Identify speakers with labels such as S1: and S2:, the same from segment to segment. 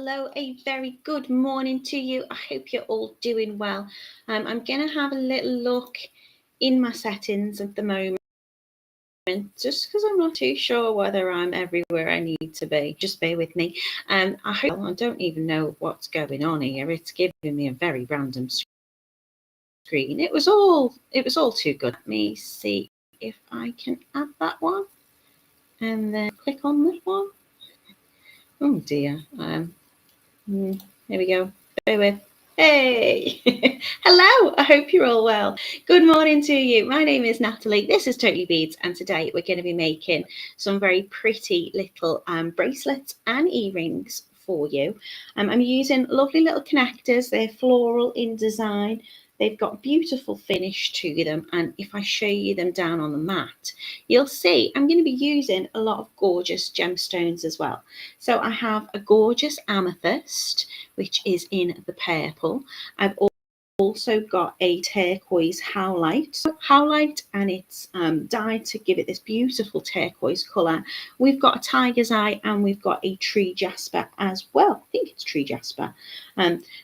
S1: hello, a very good morning to you. I hope you're all doing well. I'm going to have a little look in my settings at the moment, just because I'm not too sure whether I'm everywhere I need to be. Just bear with me. I don't even know what's going on here. It's giving me a very random screen. It was all too good. Let me see if I can add that one and then click on this one. Oh dear. There we go. Bear with. Hey! Hello! I hope you're all well. Good morning to you. My name is Natalie. This is Totally Beads, and today we're going to be making some very pretty little bracelets and earrings for you. I'm using lovely little connectors. They're floral in design. They've got beautiful finish to them, and if I show you them down on the mat, you'll see I'm going to be using a lot of gorgeous gemstones as well. So I have a gorgeous amethyst, which is in the purple. I've also got a turquoise howlite, and it's dyed to give it this beautiful turquoise colour. We've got a tiger's eye, and we've got a tree jasper as well. I think it's tree jasper.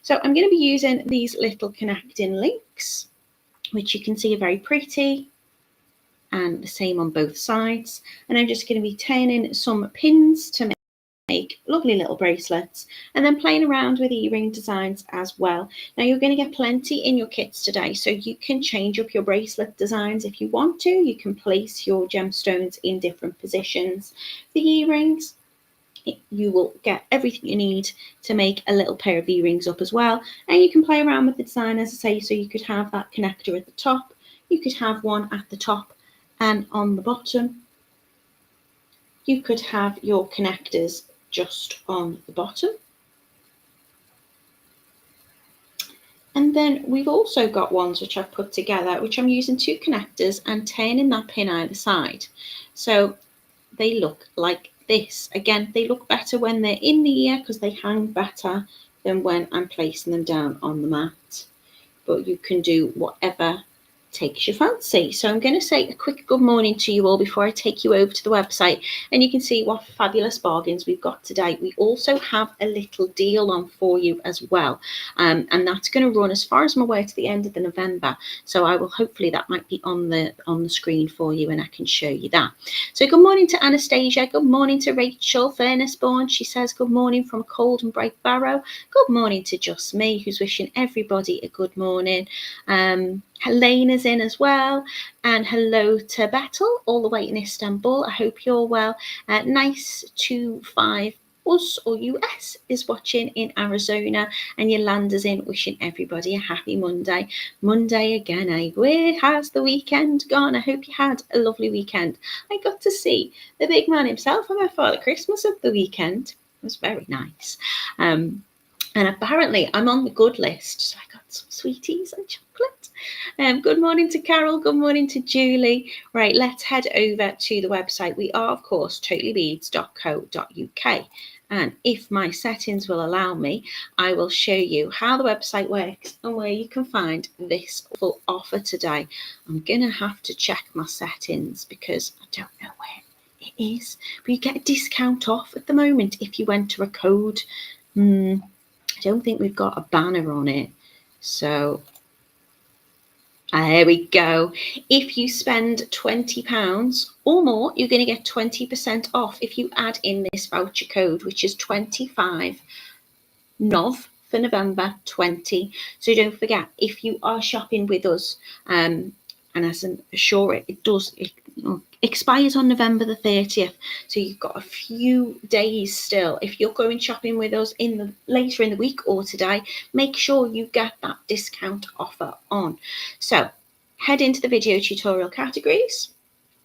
S1: So I'm going to be using these little connecting links, which you can see are very pretty, and the same on both sides. And I'm just going to be turning some pins to make lovely little bracelets, and then playing around with earring designs as well. Now you're going to get plenty in your kits today, so you can change up your bracelet designs if you want to. You can place your gemstones in different positions. The earrings, you will get everything you need to make a little pair of earrings up as well, and you can play around with the design, as I say. So you could have that connector at the top, you could have one at the top and on the bottom, you could have your connectors just on the bottom. And then we've also got ones which I've put together, which I'm using two connectors and turning that pin either side. So they look like this. Again, they look better when they're in the ear because they hang better than when I'm placing them down on the mat. But you can do whatever takes your fancy. So I'm going to say a quick good morning to you all before I take you over to the website, and you can see what fabulous bargains we've got today. We also have a little deal on for you as well, and that's going to run as far as I'm aware to the end of the November. So I will, hopefully that might be on the screen for you, and I can show you that. So good morning to Anastasia, good morning to Rachel Furnessborn. She says good morning from a cold and bright Barrow. Good morning to Just Me, who's wishing everybody a good morning. Helena's in as well, and hello to Bettel all the way in Istanbul. I hope you're well. Nice 25 us or US is watching in Arizona, and Yolanda's in, wishing everybody a happy Monday. Monday again, eh? Where has the weekend gone? I hope you had a lovely weekend. I got to see the big man himself on my Father Christmas of the weekend. It was very nice. And apparently I'm on the good list, so I got some sweeties and chocolate. Good morning to Carol, good morning to Julie. Right, let's head over to the website. We are, of course, totallybeads.co.uk. And if my settings will allow me, I will show you how the website works and where you can find this full offer today. I'm going to have to check my settings because I don't know where it is. But you get a discount off at the moment if you enter a code. I don't think we've got a banner on it. So there we go. If you spend £20 or more, you're going to get 20% off if you add in this voucher code, which is 25 NOV for November 20. So don't forget, if you are shopping with us, and as I'm sure it expires on November the 30th, so you've got a few days still. If you're going shopping with us later in the week or today, make sure you get that discount offer on. So head into the video tutorial categories,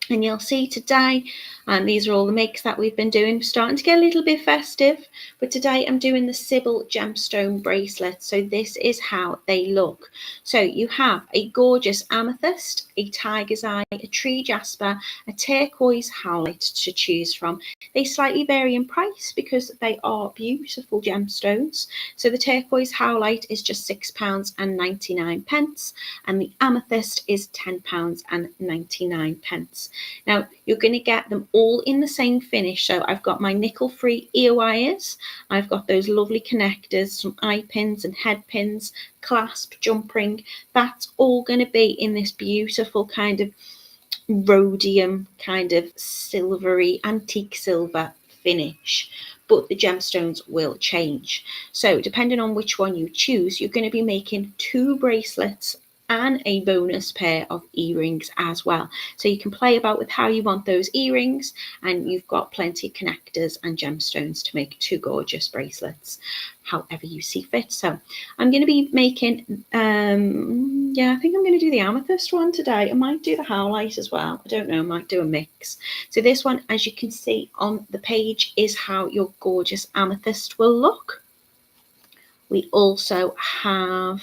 S1: and you'll see today, and these are all the makes that we've been doing. We're starting to get a little bit festive, but today I'm doing the Sybille gemstone bracelet. So this is how they look. So you have a gorgeous amethyst, a tiger's eye, a tree jasper, a turquoise howlite to choose from. They slightly vary in price because they are beautiful gemstones. So the turquoise howlite is just £6.99, and the amethyst is £10.99. Now you're going to get them all in the same finish. So I've got my nickel-free ear wires, I've got those lovely connectors, some eye pins and head pins, clasp, jump ring. That's all going to be in this beautiful kind of rhodium, kind of silvery, antique silver finish, but the gemstones will change. So depending on which one you choose, you're going to be making 2 bracelets and a bonus pair of earrings as well. So you can play about with how you want those earrings, and you've got plenty of connectors and gemstones to make 2 gorgeous bracelets, however you see fit. So I'm going to be making, yeah, I think I'm going to do the amethyst one today. I might do the howlite as well. I don't know, I might do a mix. So this one, as you can see on the page, is how your gorgeous amethyst will look. We also have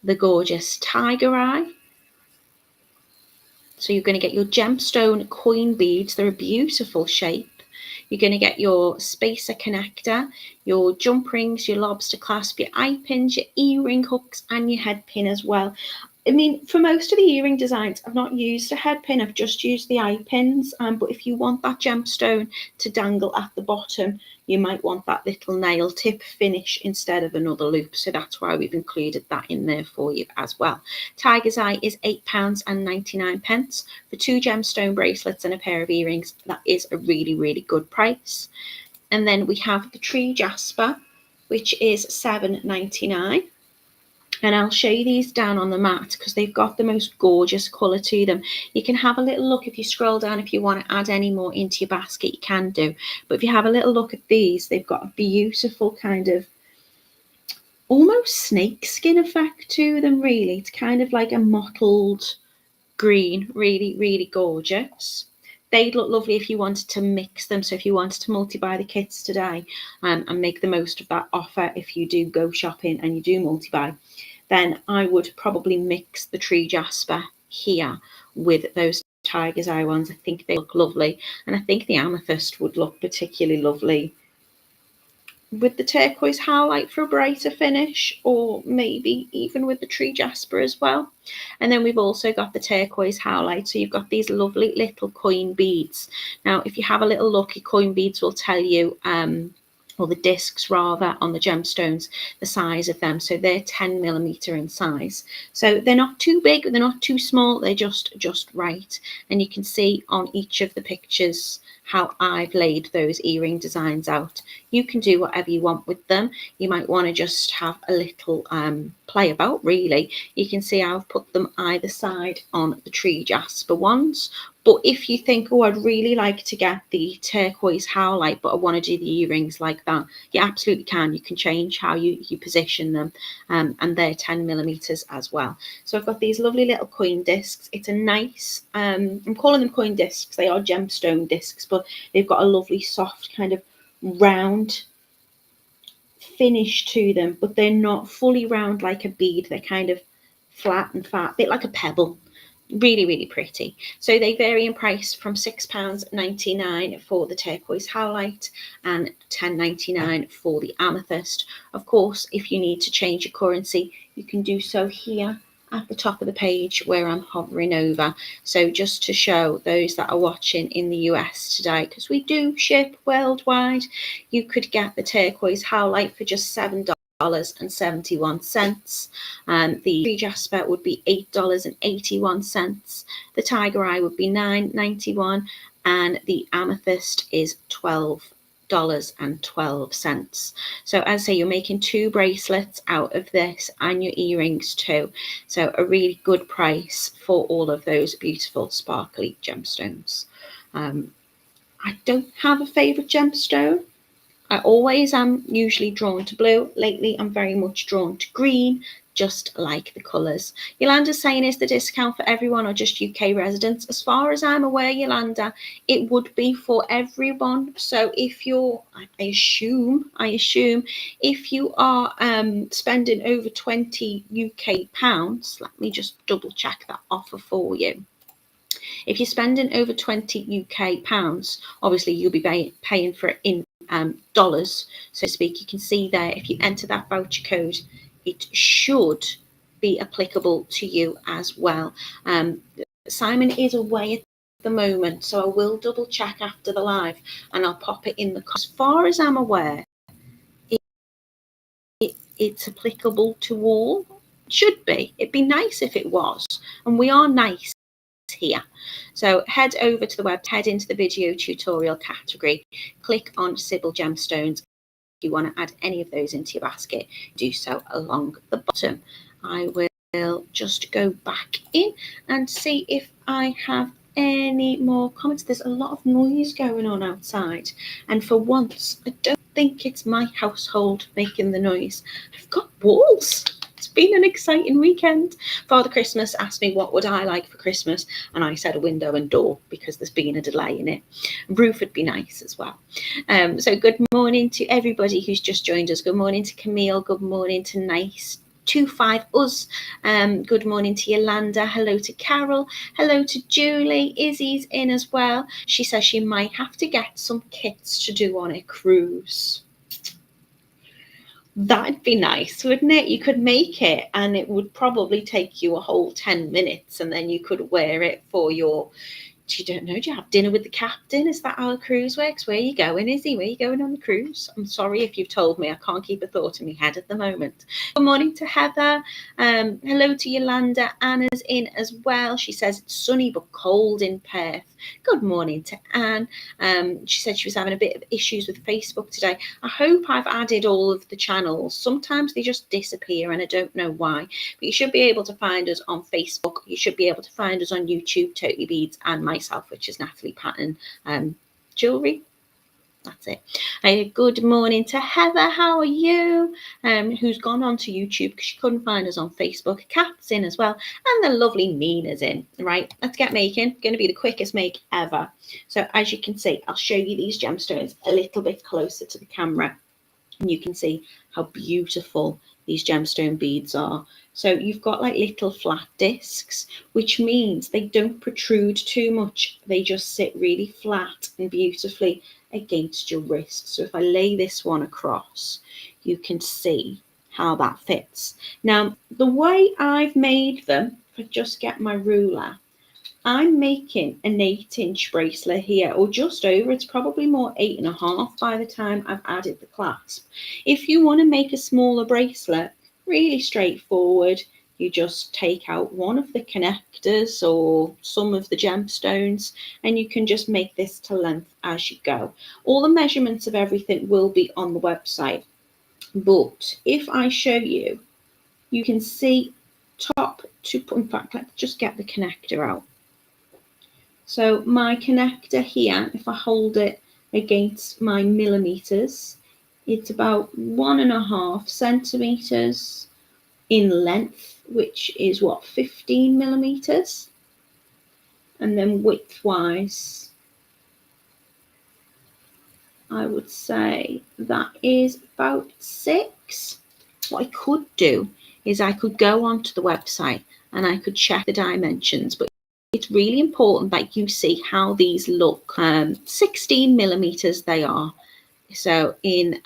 S1: the gorgeous tiger eye. So you're going to get your gemstone coin beads. They're a beautiful shape. You're going to get your spacer connector, your jump rings, your lobster clasp, your eye pins, your earring hooks, and your head pin as well. I mean, for most of the earring designs, I've not used a head pin, I've just used the eye pins. But if you want that gemstone to dangle at the bottom, you might want that little nail tip finish instead of another loop. So that's why we've included that in there for you as well. Tiger's Eye is £8.99 for 2 gemstone bracelets and a pair of earrings. That is a really, really good price. And then we have the tree jasper, which is £7.99. And I'll show you these down on the mat because they've got the most gorgeous colour to them. You can have a little look if you scroll down. If you want to add any more into your basket, you can do. But if you have a little look at these, they've got a beautiful kind of almost snake skin effect to them, really. It's kind of like a mottled green, really, really gorgeous. They'd look lovely if you wanted to mix them. So if you wanted to multi-buy the kits today and make the most of that offer, if you do go shopping and you do multi-buy, then I would probably mix the tree jasper here with those tiger's eye ones. I think they look lovely, and I think the amethyst would look particularly lovely with the turquoise howlite for a brighter finish, or maybe even with the tree jasper as well. And then we've also got the turquoise howlite. So you've got these lovely little coin beads. Now, if you have a little look, your coin beads will tell you, or the discs rather, on the gemstones, the size of them. So they're 10mm in size. So they're not too big, they're not too small, they're just right. And you can see on each of the pictures how I've laid those earring designs out. You can do whatever you want with them. You might want to just have a little play about, really. You can see I've put them either side on the tree jasper ones. But if you think, oh, I'd really like to get the turquoise howlite, but I want to do the earrings like that, you absolutely can. You can change how you position them, and they're 10mm as well. So I've got these lovely little coin discs. It's a nice, I'm calling them coin discs. They are gemstone discs, but they've got a lovely soft kind of round finish to them, but they're not fully round like a bead. They're kind of flat and fat, a bit like a pebble. Really, really pretty. So they vary in price from £6.99 for the turquoise howlite and £10.99 for the amethyst. Of course, if you need to change your currency, you can do so here at the top of the page where I'm hovering over. So just to show those that are watching in the US today, because we do ship worldwide, you could get the turquoise howlite for just $7.71. The tree jasper would be $8.81. The tiger eye would be $9.91, and the amethyst is $12.12. So as I say, you're making 2 bracelets out of this and your earrings too. So a really good price for all of those beautiful sparkly gemstones. I don't have a favourite gemstone. I always am usually drawn to blue. Lately, I'm very much drawn to green, just like the colours. Yolanda's saying, is the discount for everyone or just UK residents? As far as I'm aware, Yolanda, it would be for everyone. So if you're, I assume, if you are spending over 20 UK pounds, let me just double check that offer for you. If you're spending over 20 UK pounds, obviously you'll be paying for it in dollars, so to speak. You can see there, if you enter that voucher code, it should be applicable to you as well. Simon is away at the moment, so I will double check after the live and I'll pop it in the. As far as I'm aware, it's applicable to all. It should be. It'd be nice if it was, and we are nice here. So head over to the web, head into the video tutorial category, click on Sybille Gemstones. If you want to add any of those into your basket, do so along the bottom. I will just go back in and see if I have any more comments. There's a lot of noise going on outside, and for once I don't think it's my household making the noise. I've got walls. It's been an exciting weekend. Father Christmas asked me what would I like for Christmas, and I said a window and door because there's been a delay in it. Roof would be nice as well. So good morning to everybody who's just joined us. Good morning to Camille. Good morning to Nice 25 us. Good morning to Yolanda. Hello to Carol. Hello to Julie. Izzy's in as well. She says she might have to get some kits to do on a cruise. That'd be nice, wouldn't it? You could make it and it would probably take you a whole 10 minutes and then you could wear it for your, you don't know, do you have dinner with the captain? Is that how a cruise works? Where are you going, Izzy? Where are you going on the cruise? I'm sorry if you've told me. I can't keep a thought in my head at the moment. Good morning to Heather. Hello to Yolanda. Anna's in as well. She says it's sunny but cold in Perth. Good morning to Anne. She said she was having a bit of issues with Facebook today. I hope I've added all of the channels. Sometimes they just disappear and I don't know why. But you should be able to find us on Facebook. You should be able to find us on YouTube, Totally Beads, and myself, which is Natalie Patton Jewelry. That's it. Good morning to Heather. How are you? Who's gone on to YouTube because she couldn't find us on Facebook. Kat's in as well. And the lovely Nina's in. Right, let's get making. Going to be the quickest make ever. So as you can see, I'll show you these gemstones a little bit closer to the camera. And you can see how beautiful these gemstone beads are. So you've got like little flat discs, which means they don't protrude too much. They just sit really flat and beautifully against your wrist. So if I lay this one across, you can see how that fits. Now, the way I've made them, if I just get my ruler, I'm making an 8-inch bracelet here, or just over. It's probably more 8.5 by the time I've added the clasp. If you want to make a smaller bracelet, really straightforward. You just take out one of the connectors or some of the gemstones, and you can just make this to length as you go. All the measurements of everything will be on the website. But if I show you, you can see top to, in fact, let's just get the connector out. So my connector here, if I hold it against my millimeters, it's about 1.5 centimeters in length, which is what, 15 millimeters? And then width-wise, I would say that is about 6. What I could do is I could go onto the website and I could check the dimensions, but it's really important that you see how these look. 16 millimeters they are. So in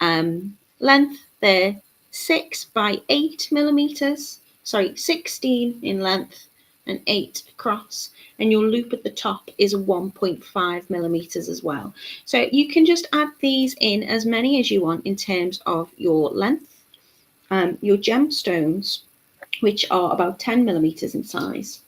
S1: length, they're 6 by 8 millimeters. Sorry, 16 in length and 8 across. And your loop at the top is 1.5 millimeters as well. So you can just add these in as many as you want in terms of your length. Your gemstones, which are about 10 millimeters in size.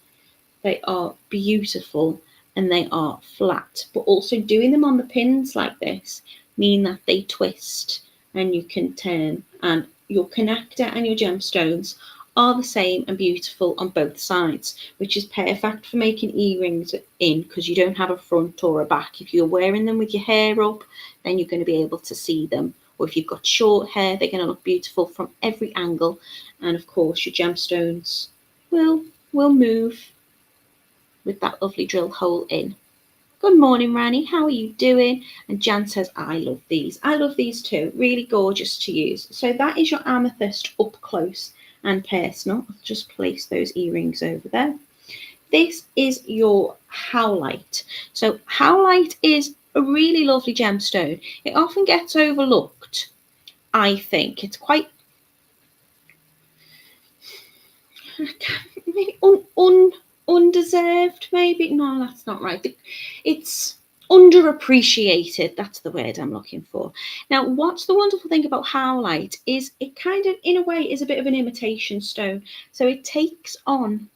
S1: They are beautiful and they are flat, but also doing them on the pins like this mean that they twist and you can turn, and your connector and your gemstones are the same and beautiful on both sides, which is perfect for making earrings in because you don't have a front or a back. If you're wearing them with your hair up, then you're going to be able to see them. Or if you've got short hair, they're going to look beautiful from every angle. And of course, your gemstones will move with that lovely drill hole in. Good morning, Rani. How are you doing? And Jan says, I love these. I love these too. Really gorgeous to use. So that is your amethyst up close and personal. I'll just place those earrings over there. This is your howlite. So howlite is a really lovely gemstone. It often gets overlooked, I think. It's quite undeserved, maybe. No, that's not right. It's underappreciated. That's the word I'm looking for. Now, what's the wonderful thing about howlite is it kind of, in a way, is a bit of an imitation stone. So it takes on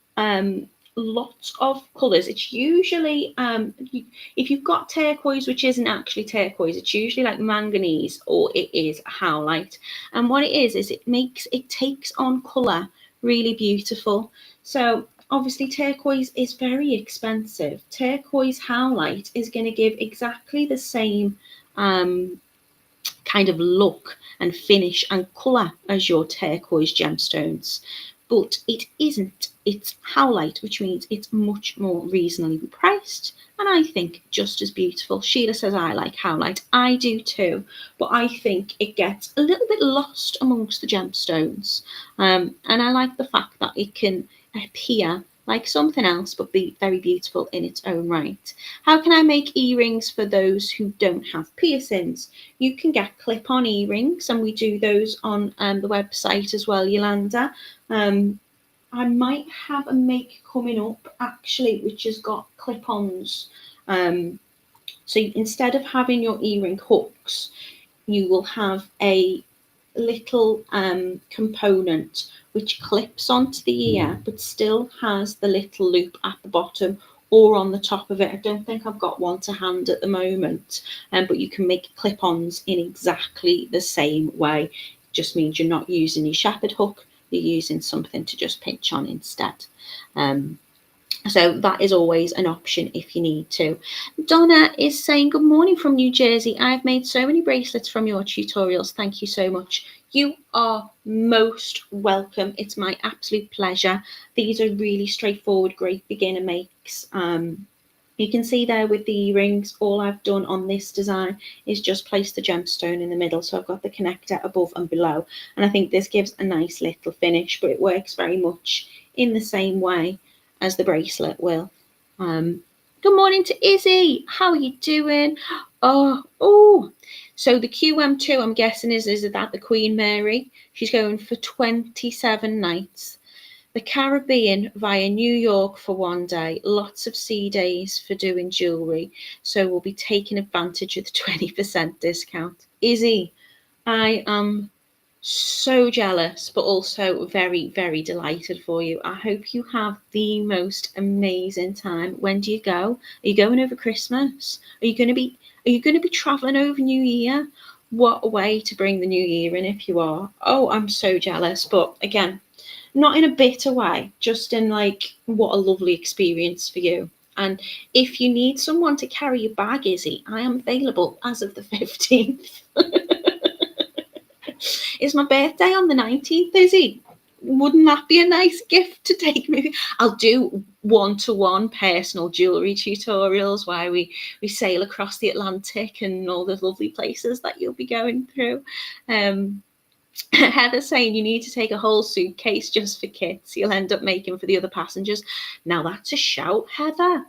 S1: lots of colours. It's usually, if you've got turquoise, which isn't actually turquoise, it's usually like manganese or it is howlite. And what it is it takes on colour really beautiful. So obviously turquoise is very expensive. Turquoise howlite is going to give exactly the same kind of look and finish and colour as your turquoise gemstones, but it isn't. It's howlite, which means it's much more reasonably priced, and I think just as beautiful. Sheila says I like howlite. I do too, but I think it gets a little bit lost amongst the gemstones, and I like the fact that it can appear like something else but be very beautiful in its own right. How can I make earrings for those who don't have piercings? You can get clip-on earrings, and we do those on the website as well, Yolanda. I might have a make coming up actually, which has got clip-ons. So instead of having your earring hooks, you will have a little component which clips onto the ear but still has the little loop at the bottom or on the top of it. I don't think I've got one to hand at the moment, but you can make clip-ons in exactly the same way. It just means you're not using your shepherd hook, you're using something to just pinch on instead. So that is always an option if you need to. Donna is saying, good morning from New Jersey. I've made so many bracelets from your tutorials. Thank you so much. You are most welcome. It's my absolute pleasure. These are really straightforward, great beginner makes. You can see there with the earrings, all I've done on this design is just place the gemstone in the middle. So I've got the connector above and below. And I think this gives a nice little finish, but it works very much in the same way as the bracelet will. Good morning to Izzy. How are you doing? Oh. So the QM2, I'm guessing, is that the Queen Mary? She's going for 27 nights. The Caribbean via New York for one day. Lots of sea days for doing jewellery. So we'll be taking advantage of the 20% discount. Izzy, I am so jealous, but also very, very delighted for you. I hope you have the most amazing time. When do you go? Are you going over Christmas? Are you going to be traveling over New Year? What a way to bring the new year in if you are. Oh, I'm so jealous. But again, not in a bitter way, just in like, what a lovely experience for you. And if you need someone to carry your bag, Izzy, I am available as of the 15th. It's my birthday on the 19th, Izzy. Wouldn't that be a nice gift to take me? I'll do one-to-one personal jewellery tutorials while we sail across the Atlantic and all the lovely places that you'll be going through. Heather's saying you need to take a whole suitcase just for kits. You'll end up making for the other passengers. Now that's a shout, Heather.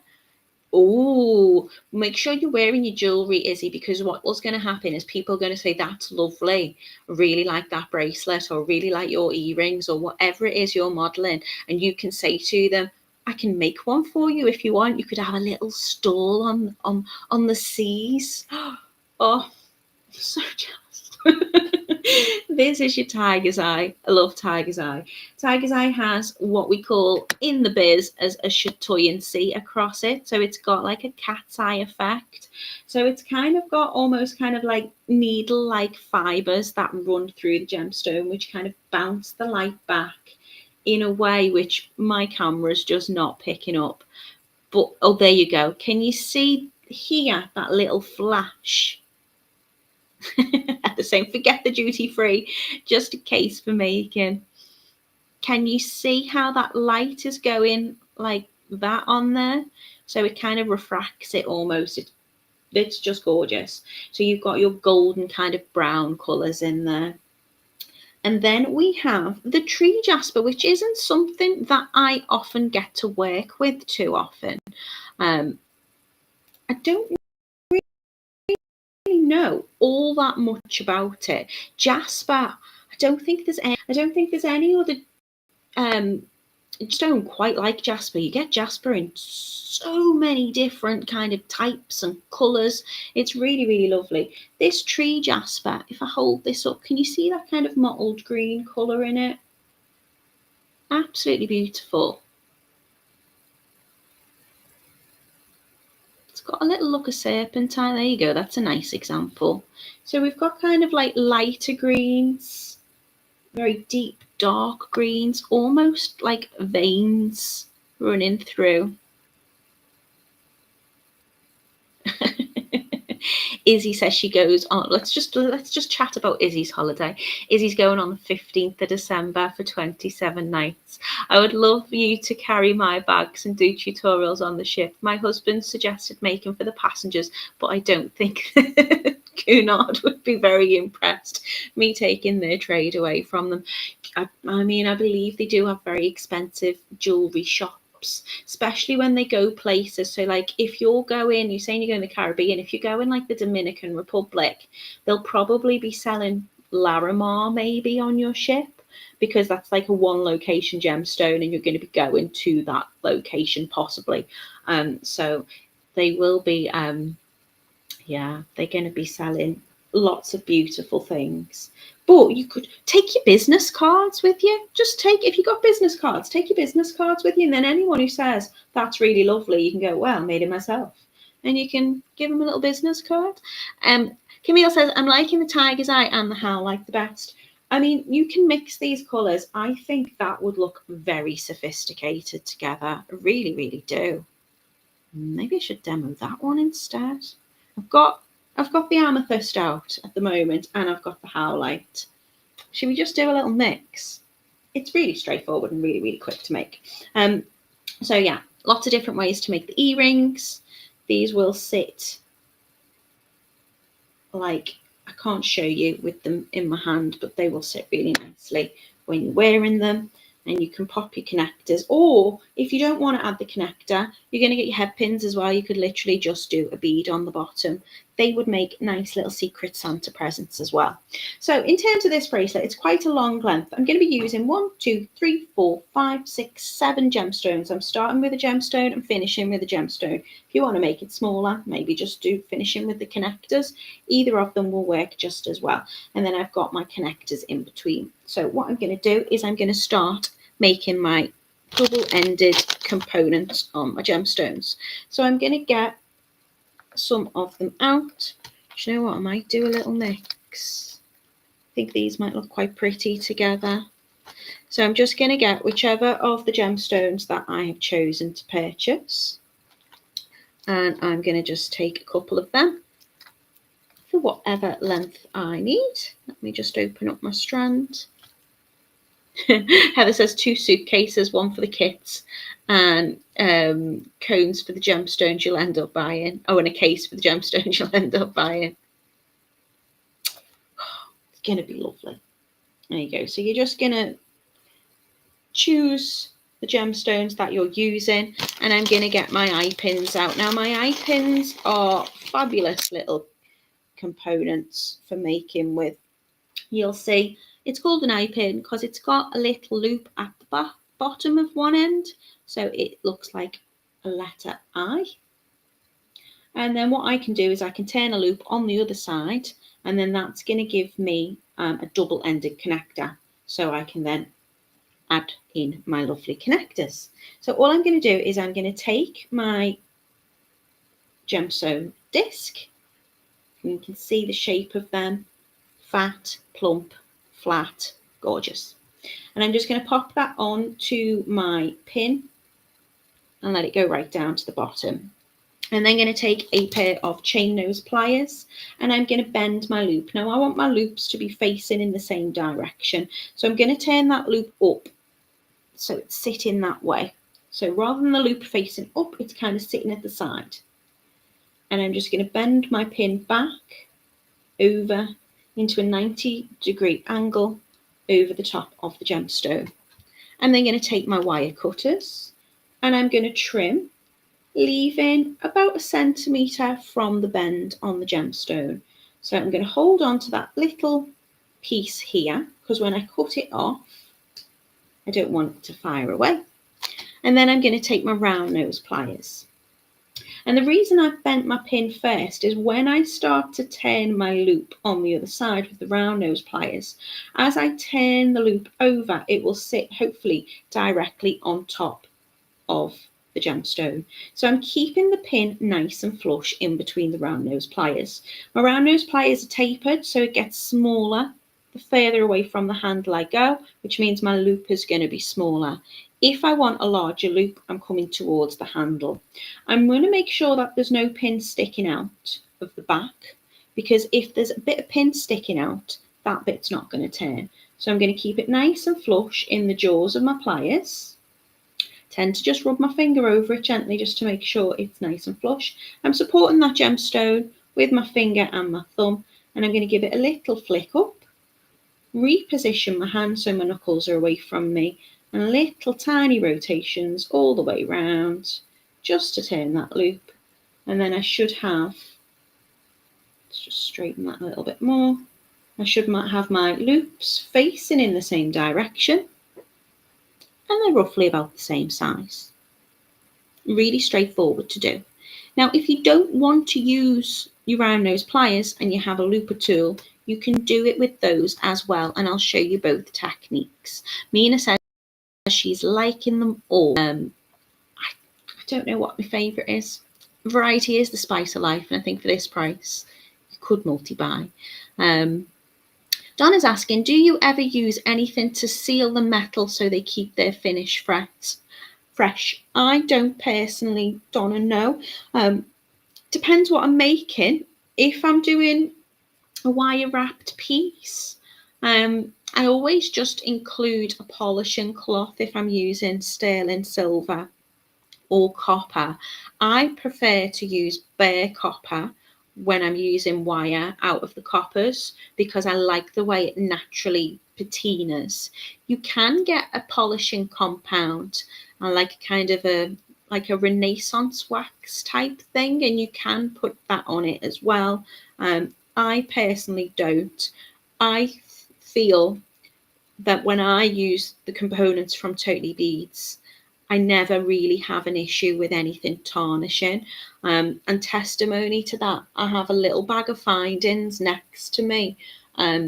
S1: Oh, make sure you're wearing your jewellery, Izzy, because what's going to happen is people are going to say, that's lovely, really like that bracelet, or really like your earrings, or whatever it is you're modelling. And you can say to them, I can make one for you if you want. You could have a little stall on the seas. Oh, so jealous. This is your tiger's eye. I love tiger's eye. Tiger's eye has what we call in the biz as a chatoyancy across it. So it's got like a cat's eye effect. So it's kind of got almost kind of like needle-like fibres that run through the gemstone, which kind of bounce the light back in a way which my camera is just not picking up. But, oh, there you go. Can you see here that little flash? At the same, forget the duty free, just a case for making. Can you see how that light is going like that on there? So it kind of refracts it almost. It's just gorgeous. So you've got your golden kind of brown colours in there. And then we have the tree jasper, which isn't something that I often get to work with too often. I don't know all that much about it. Jasper, I don't think there's any other just don't quite like jasper. You get jasper in so many different kind of types and colours. It's really, really lovely. This tree jasper, if I hold this up, can you see that kind of mottled green colour in it? Absolutely beautiful. It's got a little look of serpentine. There you go. That's a nice example. So we've got kind of like lighter greens, very deep dark greens, almost like veins running through. Izzy says she goes on. Let's just chat about Izzy's holiday. Izzy's going on the 15th of December for 27 nights. I would love you to carry my bags and do tutorials on the ship. My husband suggested making for the passengers, but I don't think Cunard would be very impressed me taking their trade away from them. I mean, I believe they do have very expensive jewellery shops, especially when they go places. So like if you're saying you're going to the Caribbean, if you go in like the Dominican Republic, they'll probably be selling Larimar maybe on your ship, because that's like a one location gemstone and you're going to be going to that location possibly. So they will be yeah, they're going to be selling lots of beautiful things. But you could take your business cards with you. If you got business cards, take your business cards with you. And then anyone who says, that's really lovely, you can go, well, I made it myself. And you can give them a little business card. Camille says, I'm liking the tiger's eye and the howlite the best. I mean, you can mix these colours. I think that would look very sophisticated together. I really, really do. Maybe I should demo that one instead. I've got the amethyst out at the moment, and I've got the howlite. Should we just do a little mix? It's really straightforward and really, really quick to make. So yeah, lots of different ways to make the earrings. These will sit like, I can't show you with them in my hand, but they will sit really nicely when you're wearing them. And you can pop your connectors, or if you don't want to add the connector, you're going to get your head pins as well. You could literally just do a bead on the bottom. They would make nice little secret Santa presents as well. So in terms of this bracelet, it's quite a long length. I'm going to be using 1, 2, 3, 4, 5, 6, 7 gemstones. I'm starting with a gemstone and finishing with a gemstone. If you want to make it smaller, maybe just do finishing with the connectors. Either of them will work just as well. And then I've got my connectors in between. So what I'm going to do is I'm going to start making my double-ended components on my gemstones. So I'm going to get some of them out. Do you know what? I might do a little mix. I think these might look quite pretty together. So I'm just going to get whichever of the gemstones that I have chosen to purchase. And I'm going to just take a couple of them for whatever length I need. Let me just open up my strand. Heather says 2 suitcases, one for the kits and cones for the gemstones you'll end up buying. Oh, and a case for the gemstones you'll end up buying. It's going to be lovely. There you go. So you're just going to choose the gemstones that you're using, and I'm going to get my eye pins out. Now, my eye pins are fabulous little components for making with. You'll see it's called an eye pin because it's got a little loop at the bottom of one end, so it looks like a letter I. And then what I can do is I can turn a loop on the other side, and then that's going to give me a double-ended connector, so I can then add in my lovely connectors. So all I'm going to do is I'm going to take my gemstone disc, and you can see the shape of them. Fat, plump, flat, gorgeous. And I'm just going to pop that on to my pin and let it go right down to the bottom. And then going to take a pair of chain nose pliers and I'm going to bend my loop. Now I want my loops to be facing in the same direction. So I'm going to turn that loop up so it's sitting that way. So rather than the loop facing up, it's kind of sitting at the side. And I'm just going to bend my pin back over into a 90-degree angle over the top of the gemstone. I'm then going to take my wire cutters and I'm going to trim, leaving about 1 centimetre from the bend on the gemstone. So I'm going to hold on to that little piece here because when I cut it off, I don't want it to fire away. And then I'm going to take my round nose pliers. And the reason I've bent my pin first is when I start to turn my loop on the other side with the round nose pliers, as I turn the loop over, it will sit hopefully directly on top of the gemstone. So I'm keeping the pin nice and flush in between the round nose pliers. My round nose pliers are tapered, so it gets smaller the further away from the handle I go, which means my loop is going to be smaller. If I want a larger loop, I'm coming towards the handle. I'm going to make sure that there's no pin sticking out of the back, because if there's a bit of pin sticking out, that bit's not going to turn. So I'm going to keep it nice and flush in the jaws of my pliers. Tend to just rub my finger over it gently just to make sure it's nice and flush. I'm supporting that gemstone with my finger and my thumb, and I'm going to give it a little flick up, reposition my hand so my knuckles are away from me, and little tiny rotations all the way round just to turn that loop. And then I should have, let's just straighten that a little bit more. I should have my loops facing in the same direction, and they're roughly about the same size. Really straightforward to do. Now, if you don't want to use your round nose pliers and you have a looper tool, you can do it with those as well, and I'll show you both techniques. Mina says she's liking them all. I don't know what my favourite is. Variety is the spice of life, and I think for this price, you could multi-buy. Donna's asking, do you ever use anything to seal the metal so they keep their finish fresh? I don't personally, Donna, no. Depends what I'm making. If I'm doing a wire wrapped piece, I always just include a polishing cloth if I'm using sterling silver or copper. I prefer to use bare copper when I'm using wire out of the coppers because I like the way it naturally patinas. You can get a polishing compound and like kind of a Renaissance wax type thing, and you can put that on it as well. I personally don't. I feel that when I use the components from Totally Beads, I never really have an issue with anything tarnishing. And testimony to that, I have a little bag of findings next to me.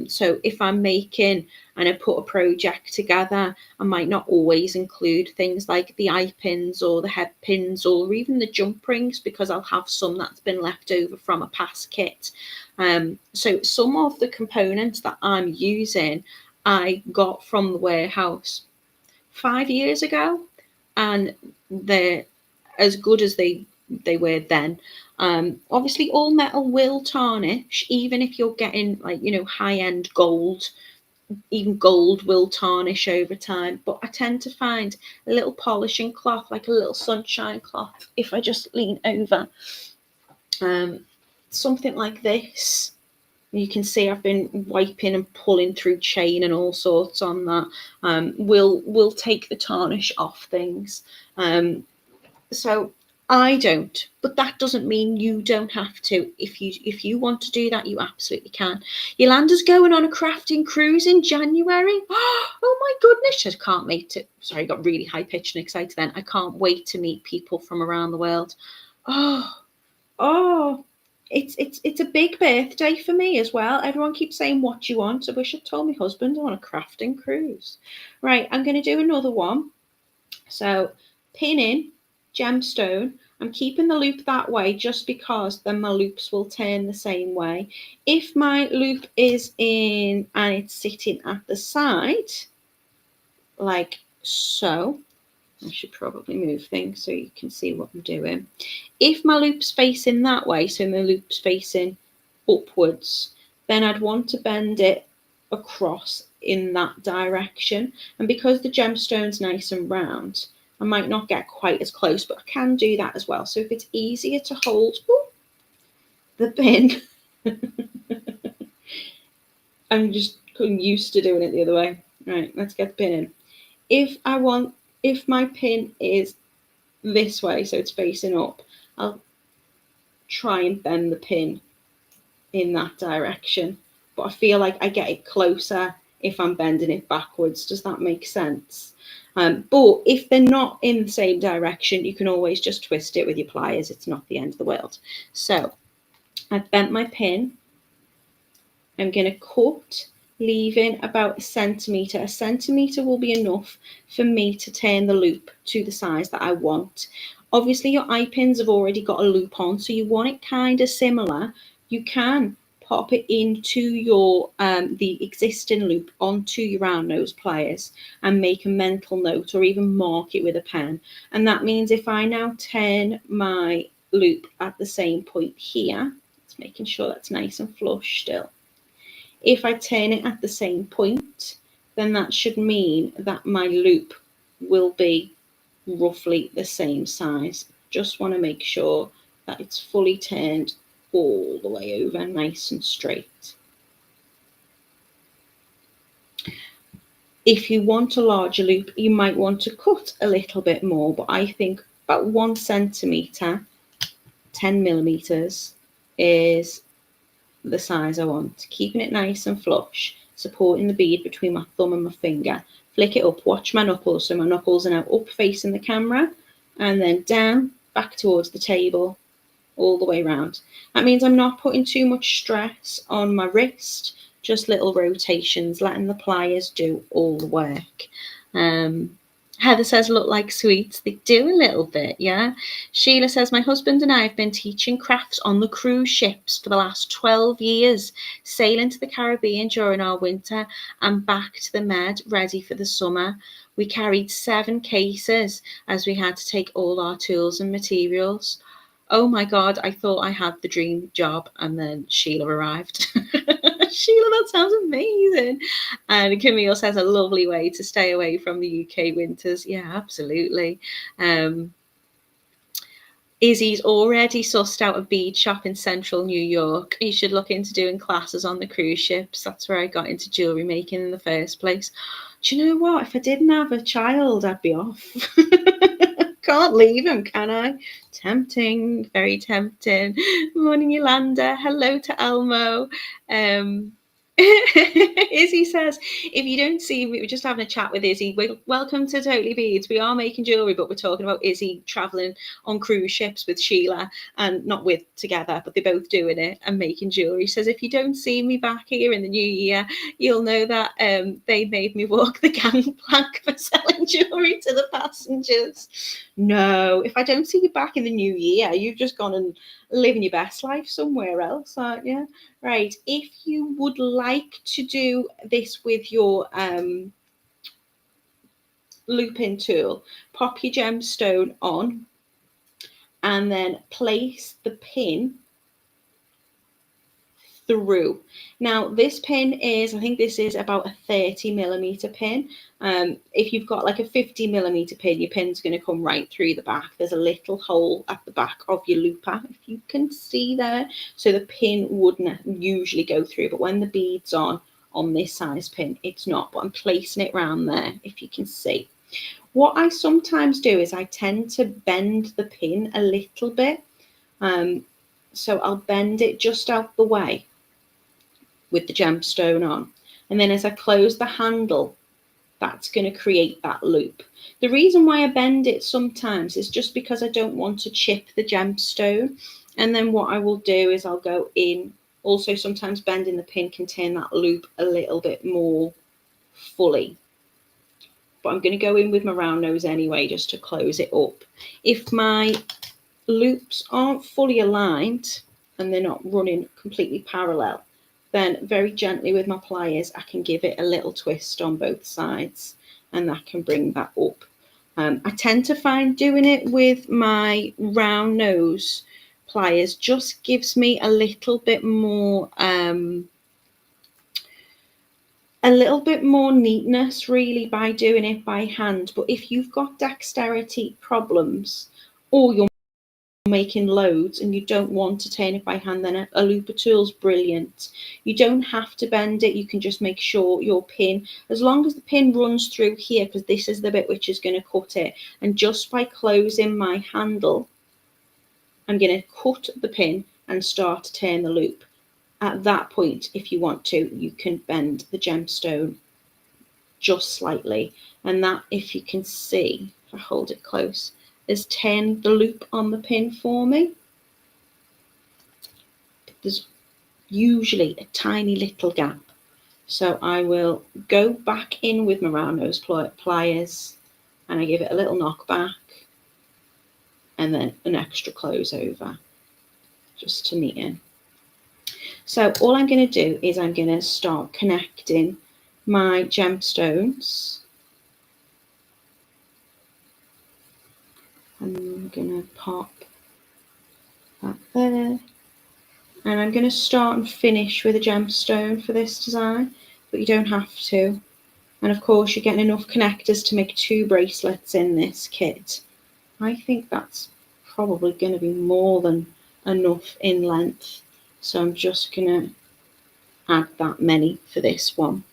S1: So if I'm making and I put a project together, I might not always include things like the eyepins or the head pins or even the jump rings, because I'll have some that's been left over from a past kit. So some of the components that I'm using, I got from the warehouse 5 years ago, and they're as good as they were then. Obviously all metal will tarnish, even if you're getting like, you know, high-end gold. Even gold will tarnish over time, but I tend to find a little polishing cloth, like a little sunshine cloth, if I just lean over, something like this. You can see I've been wiping and pulling through chain and all sorts on that. Will take the tarnish off things. So I don't, but that doesn't mean you don't have to. If you want to do that, you absolutely can. Yolanda's going on a crafting cruise in January. Oh my goodness, I can't wait to. Sorry, I got really high pitched and excited then. I can't wait to meet people from around the world. Oh. It's a big birthday for me as well. Everyone keeps saying what do you want. I wish I'd told my husband I want a crafting cruise. Right, I'm going to do another one. So pin in, gemstone. I'm keeping the loop that way just because then my loops will turn the same way. If my loop is in and it's sitting at the side, like so, I should probably move things so you can see what I'm doing. If my loop's facing that way, so my loop's facing upwards, then I'd want to bend it across in that direction. And because the gemstone's nice and round, I might not get quite as close, but I can do that as well. So if it's easier to hold the pin, I'm just used to doing it the other way. Right, let's get the pin in. If my pin is this way, so it's facing up, I'll try and bend the pin in that direction, but I feel like I get it closer if I'm bending it backwards. Does that make sense? But if they're not in the same direction, you can always just twist it with your pliers. It's not the end of the world. So I've bent my pin. I'm going to cut, leaving about a centimetre. A centimetre will be enough for me to turn the loop to the size that I want. Obviously, your eye pins have already got a loop on, so you want it kind of similar. You can pop it into your the existing loop onto your round nose pliers and make a mental note or even mark it with a pen. And that means if I now turn my loop at the same point here, it's making sure that's nice and flush still. If I turn it at the same point, then that should mean that my loop will be roughly the same size. Just want to make sure that it's fully turned all the way over, nice and straight. If you want a larger loop, you might want to cut a little bit more, but I think about 1 centimetre, 10 millimetres is the size I want. Keeping it nice and flush, supporting the bead between my thumb and my finger. Flick it up, watch my knuckles, so my knuckles are now up facing the camera, and then down, back towards the table, all the way around. That means I'm not putting too much stress on my wrist, just little rotations, letting the pliers do all the work. Heather says, look like sweets. They do a little bit, yeah. Sheila says, my husband and I have been teaching crafts on the cruise ships for the last 12 years, sailing to the Caribbean during our winter and back to the Med, ready for the summer. We carried 7 cases as we had to take all our tools and materials. Oh my God, I thought I had the dream job, and then Sheila arrived. Sheila, that sounds amazing. And Camille says, a lovely way to stay away from the UK winters. Yeah, absolutely. Izzy's already sussed out a bead shop in central New York. You should look into doing classes on the cruise ships. That's where I got into jewellery making in the first place. Do you know what? If I didn't have a child, I'd be off. Can't leave him, can I? Tempting, very tempting. Morning, Yolanda. Hello to Elmo. Izzy says, if you don't see me, we're just having a chat with Izzy. Welcome to Totally Beads. We are making jewellery, but we're talking about Izzy travelling on cruise ships with Sheila, and not with together, but they're both doing it and making jewellery. Says, if you don't see me back here in the new year, you'll know that they made me walk the gangplank for selling jewellery to the passengers. No, if I don't see you back in the new year, you've just gone and living your best life somewhere else, aren't you? Right, if you would like to do this with your looping tool, pop your gemstone on and then place the pin through. Now this pin is, I think this is about a 30mm pin. If you've got like a 50mm pin, your pin's going to come right through the back. There's a little hole at the back of your looper, if you can see there, so the pin wouldn't usually go through, but when the bead's on this size pin, it's not. But I'm placing it around there, if you can see. What I sometimes do is I tend to bend the pin a little bit, so I'll bend it just out the way with the gemstone on, and then as I close the handle, that's going to create that loop. The reason why I bend it sometimes is just because I don't want to chip the gemstone, and then what I will do is I'll go in. Also, sometimes bending the pin can turn that loop a little bit more fully, but I'm going to go in with my round nose anyway just to close it up. If my loops aren't fully aligned and they're not running completely parallel, then very gently with my pliers, I can give it a little twist on both sides, and that can bring that up. I tend to find doing it with my round nose pliers just gives me a little bit more neatness really by doing it by hand. But if you've got dexterity problems, or you're making loads and you don't want to turn it by hand, then a looper tool's brilliant. You don't have to bend it. You can just make sure your pin, as long as the pin runs through here, because this is the bit which is going to cut it, and just by closing my handle, I'm going to cut the pin and start to turn the loop. At that point, if you want to, you can bend the gemstone just slightly. And that, if you can see, if I hold it close, is turned the loop on the pin for me. There's usually a tiny little gap. So I will go back in with my round nose pliers and I give it a little knock back and then an extra close over just to neaten. So all I'm going to do is I'm going to start connecting my gemstones. I'm going to pop that there. And I'm going to start and finish with a gemstone for this design, but you don't have to. And of course you're getting enough connectors to make 2 bracelets in this kit. I think that's probably going to be more than enough in length. So I'm just going to add that many for this one.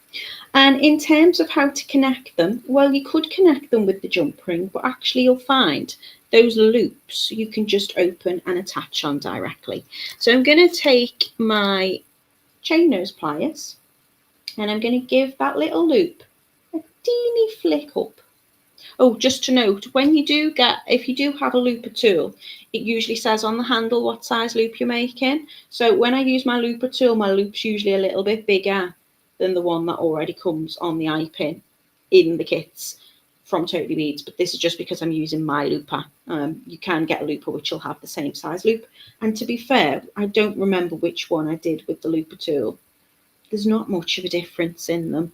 S1: And in terms of how to connect them, well, you could connect them with the jump ring, but actually you'll find those loops you can just open and attach on directly. So I'm going to take my chain nose pliers and I'm going to give that little loop a teeny flick up. Oh, just to note, when you do if you do have a looper tool, it usually says on the handle what size loop you're making. So when I use my looper tool, my loop's usually a little bit bigger than the one that already comes on the eye pin in the kits from Totally Beads, but this is just because I'm using my looper. You can get a looper which will have the same size loop. And to be fair, I don't remember which one I did with the looper tool. There's not much of a difference in them.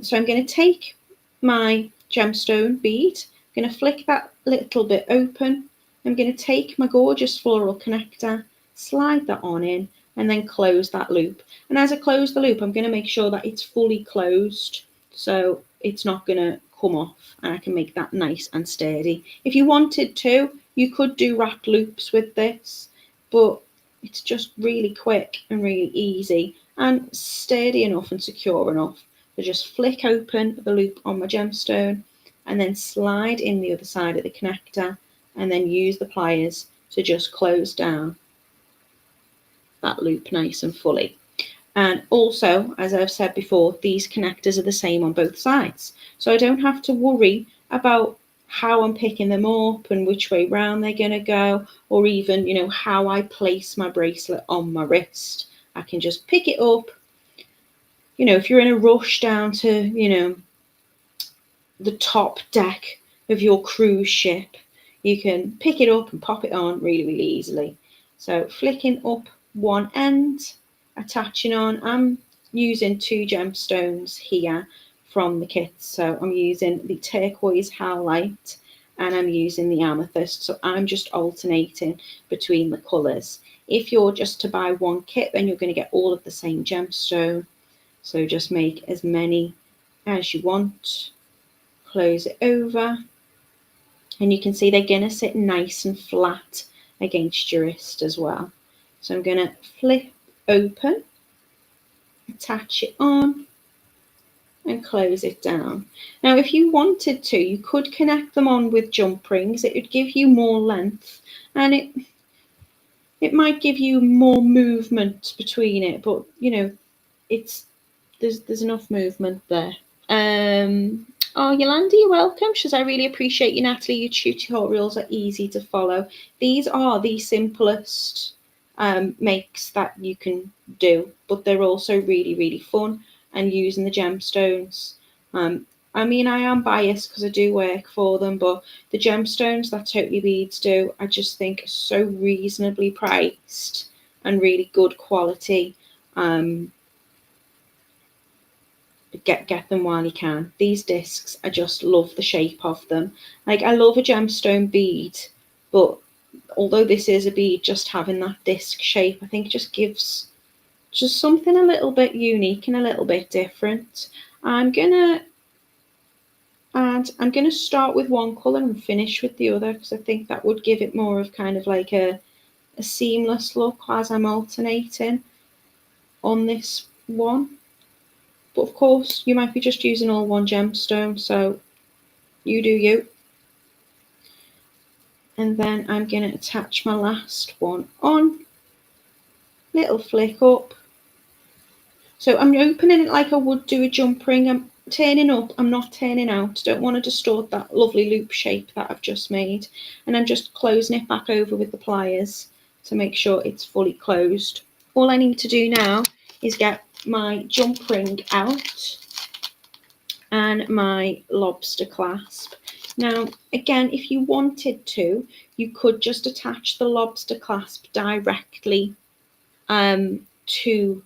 S1: So I'm going to take my gemstone bead, I'm going to flick that little bit open. I'm going to take my gorgeous floral connector, slide that on in, and then close that loop. And as I close the loop, I'm going to make sure that it's fully closed, so it's not going to come off, and I can make that nice and sturdy. If you wanted to, you could do wrapped loops with this, but it's just really quick and really easy and sturdy enough and secure enough. So just flick open the loop on my gemstone and then slide in the other side of the connector and then use the pliers to just close down that loop nice and fully. And also, as I've said before, these connectors are the same on both sides. So I don't have to worry about how I'm picking them up and which way round they're going to go, or even, how I place my bracelet on my wrist. I can just pick it up. If you're in a rush down to, the top deck of your cruise ship, you can pick it up and pop it on really, really easily. So flicking up one end, attaching on. I'm using 2 gemstones here from the kit. So I'm using the turquoise howlite and I'm using the amethyst. So I'm just alternating between the colours. If you're just to buy one kit, then you're going to get all of the same gemstone. So just make as many as you want. Close it over. And you can see they're going to sit nice and flat against your wrist as well. So I'm going to flip open, attach it on, and close it down. Now, if you wanted to, you could connect them on with jump rings. It would give you more length, and it might give you more movement between it, but there's enough movement there. Oh, Yolanda, you're welcome. She says, I really appreciate you, Natalie. Your tutorials are easy to follow. These are the simplest makes that you can do, but they're also really, really fun. And using the gemstones. I am biased because I do work for them, but the gemstones that Totally Beads do, I just think are so reasonably priced and really good quality. Get them while you can. These discs, I just love the shape of them. Like, I love a gemstone bead, but although this is a bead, just having that disc shape, I think just gives just something a little bit unique and a little bit different. I'm gonna start with one colour and finish with the other, because I think that would give it more of kind of like a seamless look as I'm alternating on this one. But of course, you might be just using all one gemstone, so you do you. And then I'm going to attach my last one on. Little flick up. So I'm opening it like I would do a jump ring. I'm turning up, I'm not turning out. Don't want to distort that lovely loop shape that I've just made. And I'm just closing it back over with the pliers to make sure it's fully closed. All I need to do now is get my jump ring out and my lobster clasp. Now, again, if you wanted to, you could just attach the lobster clasp directly to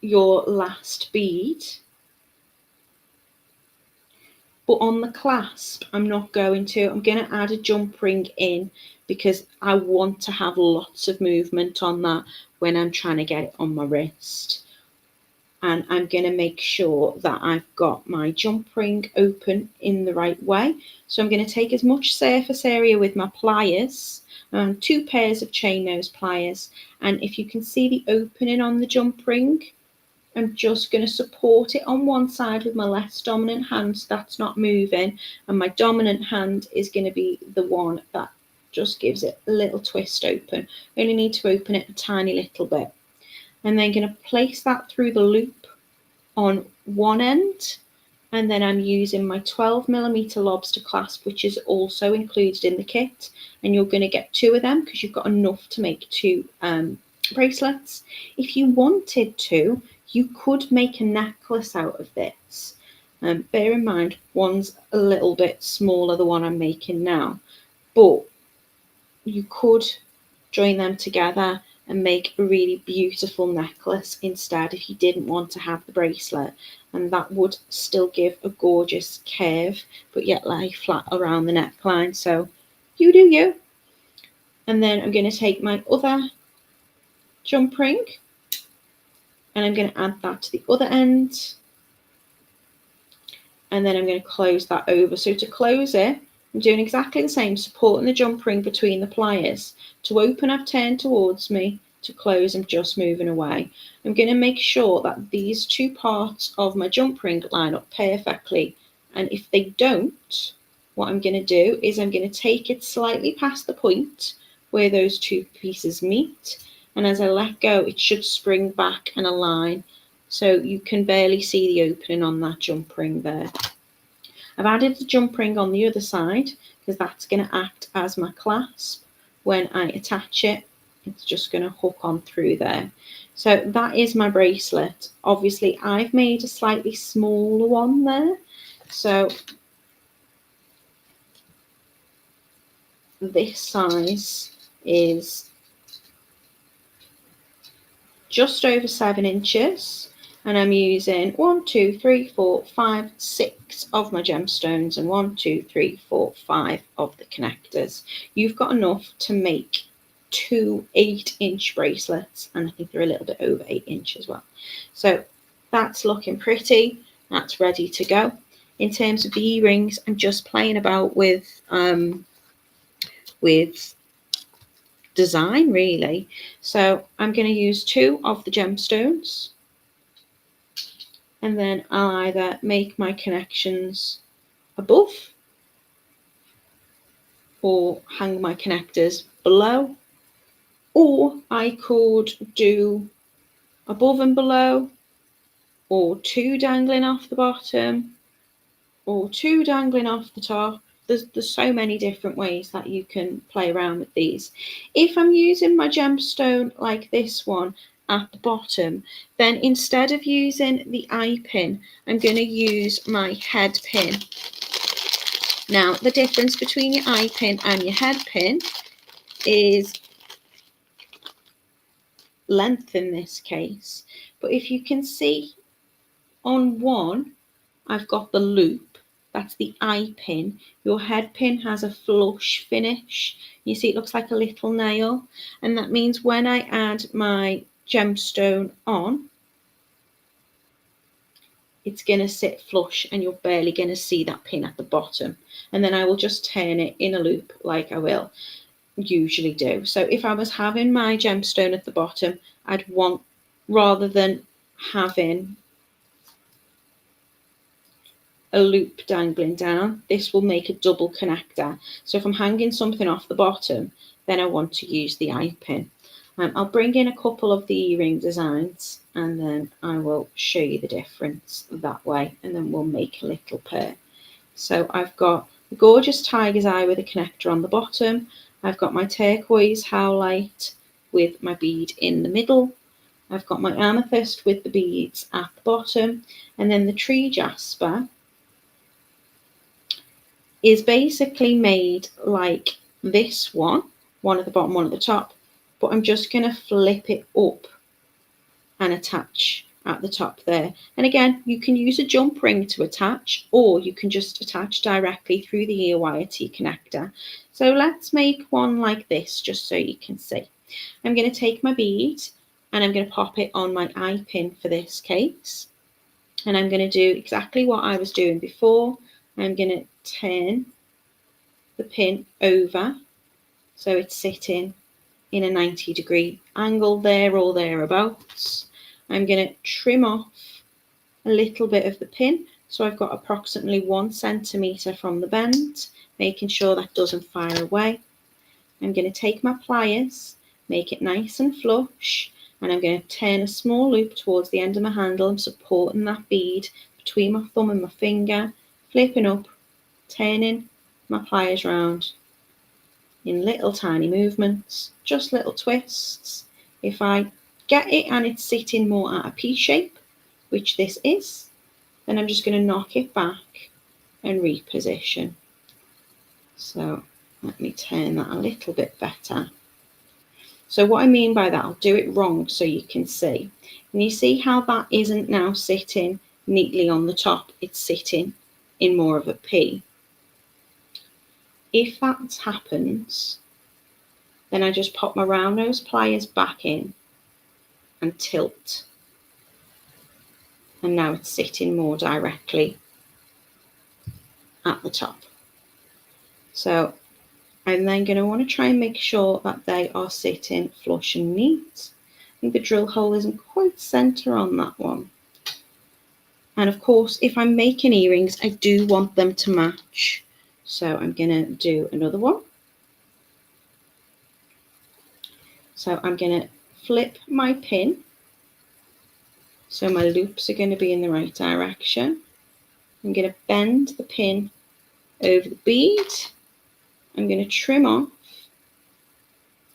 S1: your last bead. But on the clasp, I'm not going to. I'm going to add a jump ring in because I want to have lots of movement on that when I'm trying to get it on my wrist. And I'm going to make sure that I've got my jump ring open in the right way. So I'm going to take as much surface area with my pliers, 2 pairs of chain nose pliers. And if you can see the opening on the jump ring, I'm just going to support it on one side with my less dominant hand so that's not moving, and my dominant hand is going to be the one that just gives it a little twist open. I only need to open it a tiny little bit. And then going to place that through the loop on one end, and then I'm using my 12mm lobster clasp, which is also included in the kit, and you're going to get 2 of them because you've got enough to make 2 bracelets. If you wanted to, you could make a necklace out of this. Bear in mind, one's a little bit smaller, the one I'm making now, but you could join them together and make a really beautiful necklace instead if you didn't want to have the bracelet, and that would still give a gorgeous curve but yet lie flat around the neckline. So you do you. And then I'm going to take my other jump ring and I'm going to add that to the other end, and then I'm going to close that over. So to close it, I'm doing exactly the same, supporting the jump ring between the pliers. To open, I've turned towards me. To close, I'm just moving away. I'm going to make sure that these 2 parts of my jump ring line up perfectly, and if they don't, what I'm going to do is I'm going to take it slightly past the point where those 2 pieces meet, and as I let go, it should spring back and align, so you can barely see the opening on that jump ring there. I've added the jump ring on the other side because that's going to act as my clasp. When I attach it, it's just going to hook on through there. So that is my bracelet. Obviously, I've made a slightly smaller one there. So this size is just over 7 inches. And I'm using 1, 2, 3, 4, 5, 6 of my gemstones and 1, 2, 3, 4, 5 of the connectors. You've got enough to make 2 8-inch bracelets, and I think they're a little bit over 8 inches as well. So that's looking pretty. That's ready to go. In terms of the earrings, I'm just playing about with design really. So I'm going to use 2 of the gemstones. And then I'll either make my connections above or hang my connectors below, or I could do above and below, or 2 dangling off the bottom, or 2 dangling off the top. There's so many different ways that you can play around with these. If I'm using my gemstone like this one at the bottom, then instead of using the eye pin, I'm going to use my head pin. Now, the difference between your eye pin and your head pin is length in this case. But if you can see on one, I've got the loop. That's the eye pin. Your head pin has a flush finish. You see it looks like a little nail. And that means when I add my gemstone on, it's going to sit flush and you're barely going to see that pin at the bottom. And then I will just turn it in a loop like I will usually do. So if I was having my gemstone at the bottom, I'd want, rather than having a loop dangling down, this will make a double connector. So if I'm hanging something off the bottom, then I want to use the eye pin. I'll bring in a couple of the earring designs and then I will show you the difference that way, and then we'll make a little pair. So I've got the gorgeous tiger's eye with a connector on the bottom. I've got my turquoise howlite with my bead in the middle. I've got my amethyst with the beads at the bottom, and then the tree jasper is basically made like this one at the bottom, one at the top, but I'm just going to flip it up and attach at the top there. And again, you can use a jump ring to attach, or you can just attach directly through the ear wire to your connector. So let's make one like this just so you can see. I'm going to take my bead and I'm going to pop it on my eye pin for this case. And I'm going to do exactly what I was doing before. I'm going to turn the pin over so it's sitting in a 90-degree angle there or thereabouts. I'm going to trim off a little bit of the pin, so I've got approximately 1 centimetre from the bend, making sure that doesn't fire away. I'm going to take my pliers, make it nice and flush, and I'm going to turn a small loop towards the end of my handle and supporting that bead between my thumb and my finger, flipping up, turning my pliers round in little tiny movements, just little twists. If I get it and it's sitting more at a P shape, which this is, then I'm just going to knock it back and reposition. So let me turn that a little bit better. So what I mean by that, I'll do it wrong so you can see. And you see how that isn't now sitting neatly on the top, it's sitting in more of a P. If that happens, then I just pop my round nose pliers back in and tilt. And now it's sitting more directly at the top. So I'm then going to want to try and make sure that they are sitting flush and neat. I think the drill hole isn't quite centre on that one. And of course, if I'm making earrings, I do want them to match. So I'm going to do another one. So I'm going to flip my pin. So my loops are going to be in the right direction. I'm going to bend the pin over the bead. I'm going to trim off.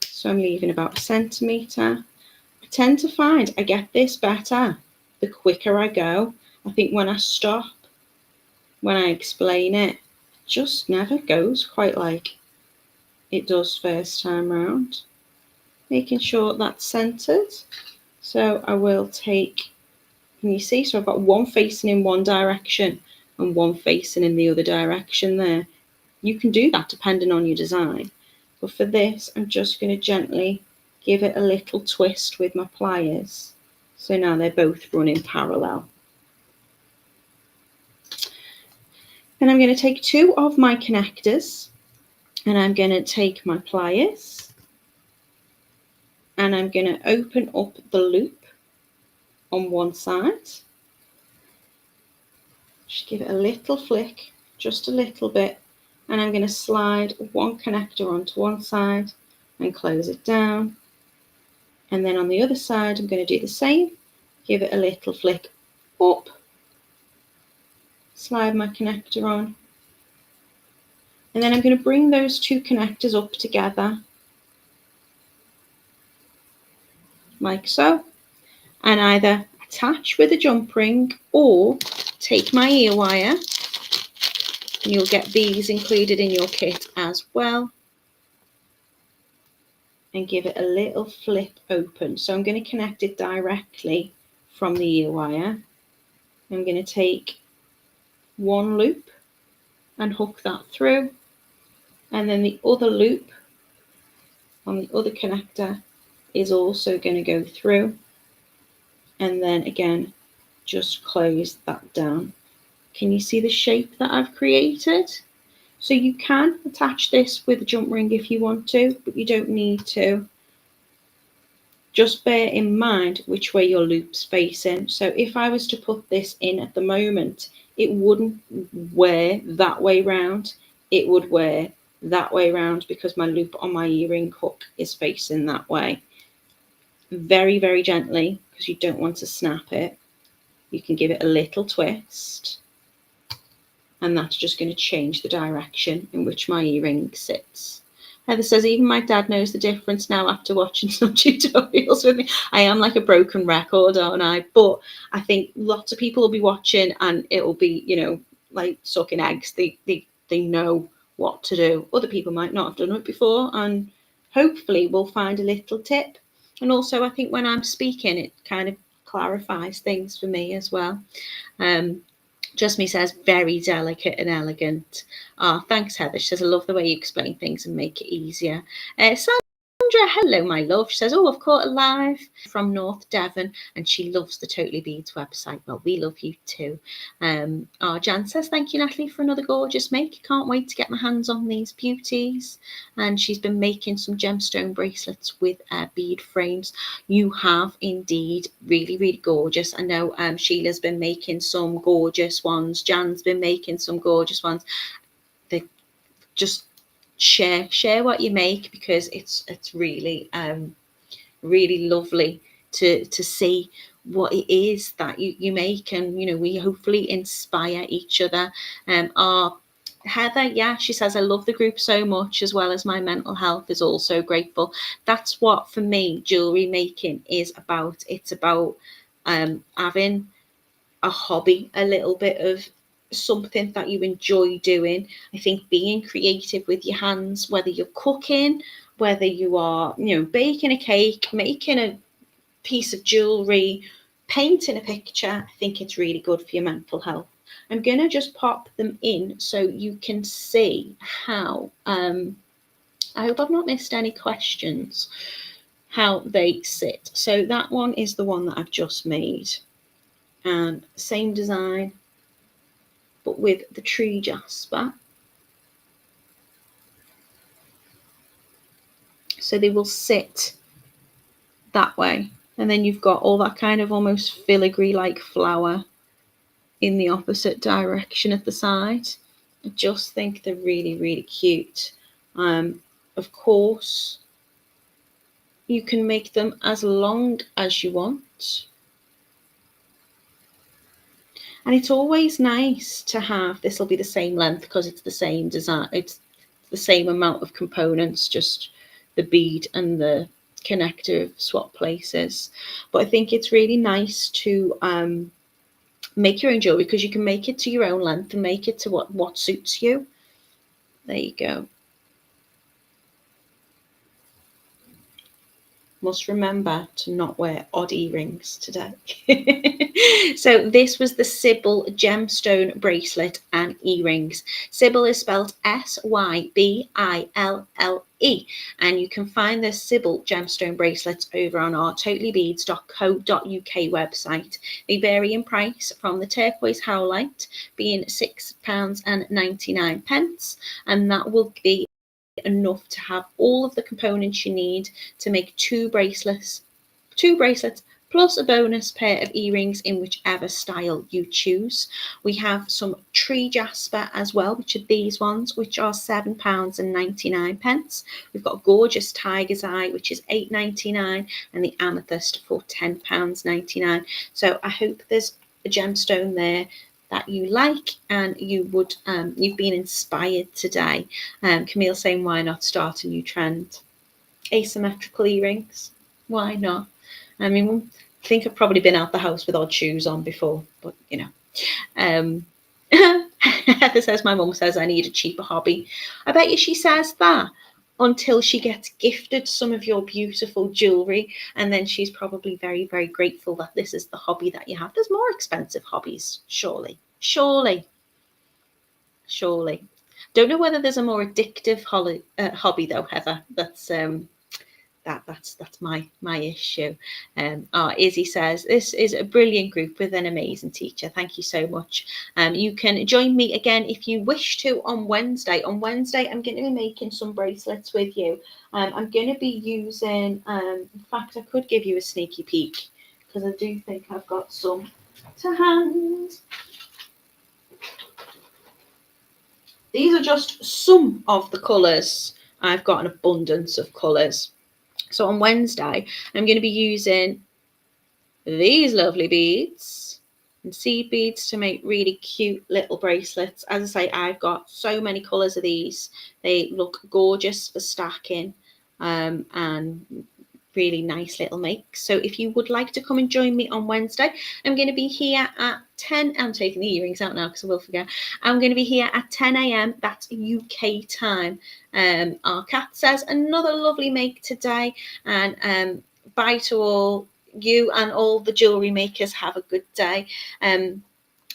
S1: So I'm leaving about 1 centimetre. I tend to find I get this better the quicker I go. I think when I stop, when I explain it, it just never goes quite like it does first time round. Making sure that's centered. So I will take, can you see? So I've got one facing in one direction and one facing in the other direction there. You can do that depending on your design. But for this, I'm just going to gently give it a little twist with my pliers. So now they're both running parallel. Then I'm going to take 2 of my connectors and I'm going to take my pliers and I'm going to open up the loop on one side. Just give it a little flick, just a little bit, and I'm going to slide one connector onto one side and close it down. And then on the other side, I'm going to do the same, give it a little flick up, slide my connector on, and then I'm going to bring those 2 connectors up together, like so, and either attach with a jump ring or take my ear wire, and you'll get these included in your kit as well, and give it a little flip open. So I'm going to connect it directly from the ear wire. I'm going to take one loop and hook that through, and then the other loop on the other connector is also going to go through, and then again just close that down. Can you see the shape that I've created? So you can attach this with a jump ring if you want to, but you don't need to. Just bear in mind which way your loop's facing. So if I was to put this in at the moment, it wouldn't wear that way round. It would wear that way round because my loop on my earring hook is facing that way. very, very gently, because you don't want to snap it. You can give it a little twist, and that's just going to change the direction in which my earring sits. Heather says, even my dad knows the difference now after watching some tutorials with me. I am like a broken record, aren't I? But I think lots of people will be watching and it'll be, you know, like sucking eggs. They know what to do. Other people might not have done it before, and hopefully we'll find a little tip. And also, I think when I'm speaking, it kind of clarifies things for me as well. Just Me says, very delicate and elegant. Ah, thanks, Heather. She says, I love the way you explain things and make it easier. Sandra, hello, my love. She says, oh, I've caught her live from North Devon, and she loves the Totally Beads website. Well, we love you too. Jan says, thank you, Natalie, for another gorgeous make. Can't wait to get my hands on these beauties. And she's been making some gemstone bracelets with bead frames. You have indeed, really, really gorgeous. I know Sheila's been making some gorgeous ones. Jan's been making some gorgeous ones. They just share what you make, because it's really really lovely to see what it is that you make, and you know, we hopefully inspire each other. Our Heather, yeah, she says, I love the group so much, as well as my mental health is also grateful. That's what for me jewelry making is about. It's about having a hobby, a little bit of something that you enjoy doing. I think being creative with your hands, whether you're cooking, whether you are, you know, baking a cake, making a piece of jewelry, painting a picture, I think it's really good for your mental health. I'm going to just pop them in so you can see how, I hope I've not missed any questions, how they sit. So that one is the one that I've just made. And same design, but with the tree jasper. So they will sit that way. And then you've got all that kind of almost filigree like flower in the opposite direction at the side. I just think they're really, really cute. Of course, you can make them as long as you want. And it's always nice to have, this will be the same length because it's the same design, it's the same amount of components, just the bead and the connector swap places. But I think it's really nice to make your own jewelry, because you can make it to your own length and make it to what suits you. There you go. Must remember to not wear odd earrings today. So this was the Sybille gemstone bracelet and earrings. Sybille is spelled Sybille, and you can find the Sybille gemstone bracelets over on our totallybeads.co.uk website. They vary in price, from the turquoise howlite being £6.99, and that will be enough to have all of the components you need to make two bracelets plus a bonus pair of earrings in whichever style you choose. We have some tree jasper as well, which are these ones, which are £7.99. We've got gorgeous tiger's eye, which is £8.99, and the amethyst for £10.99. So I hope there's a gemstone there that you like and you've been inspired today. Camille saying, why not start a new trend? Asymmetrical earrings, why not? I mean, I think I've probably been out the house with odd shoes on before, but you know. Heather says, my mum says I need a cheaper hobby. I bet you she says that until she gets gifted some of your beautiful jewelry, and then she's probably very, very grateful that this is the hobby that you have. There's more expensive hobbies, surely. Don't know whether there's a more addictive hobby though, Heather. That's my issue. Izzy says, this is a brilliant group with an amazing teacher. Thank you so much. You can join me again if you wish to on Wednesday. On Wednesday, I'm going to be making some bracelets with you. I'm going to be using, in fact, I could give you a sneaky peek, because I do think I've got some to hand. These are just some of the colours. I've got an abundance of colours. So on Wednesday, I'm going to be using these lovely beads and seed beads to make really cute little bracelets. As I say, I've got so many colours of these. They look gorgeous for stacking, and really nice little makes. So if you would like to come and join me on Wednesday, I'm going to be here at 10. I'm taking the earrings out now because I will forget. I'm going to be here at 10 a.m. That's UK time. Our cat says another lovely make today, and bye to all you and all the jewellery makers. Have a good day.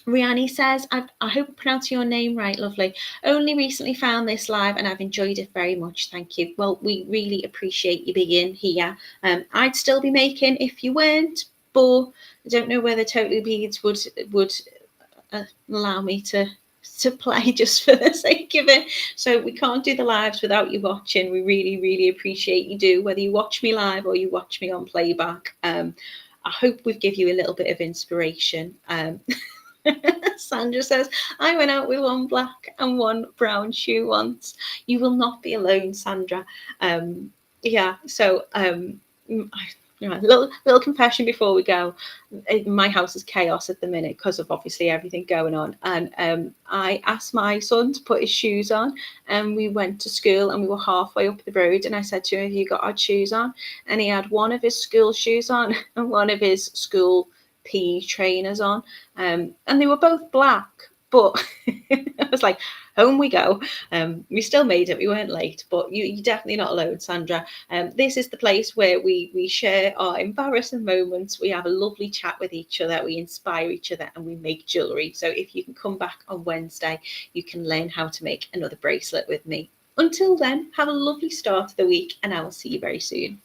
S1: Riani says, I hope I pronounced your name right, lovely. Only recently found this live and I've enjoyed it very much. Thank you. Well, we really appreciate you being here. I'd still be making if you weren't, but I don't know whether Totally Beads would allow me to play just for the sake of it. So we can't do the lives without you watching. We really, really appreciate you do, whether you watch me live or you watch me on playback. I hope we've give you a little bit of inspiration. Sandra says, I went out with one black and one brown shoe once. You will not be alone, Sandra. Yeah, so little confession before we go. My house is chaos at the minute because of obviously everything going on. And I asked my son to put his shoes on, and we went to school and we were halfway up the road. And I said to him, have you got our shoes on? And he had one of his school shoes on and one of his school PE trainers on, and they were both black, but I was like, home we go. We still made it, we weren't late, but you're definitely not alone, Sandra. This is the place where we share our embarrassing moments, we have a lovely chat with each other, we inspire each other, and we make jewellery. So if you can come back on Wednesday, you can learn how to make another bracelet with me. Until then, have a lovely start of the week, and I will see you very soon.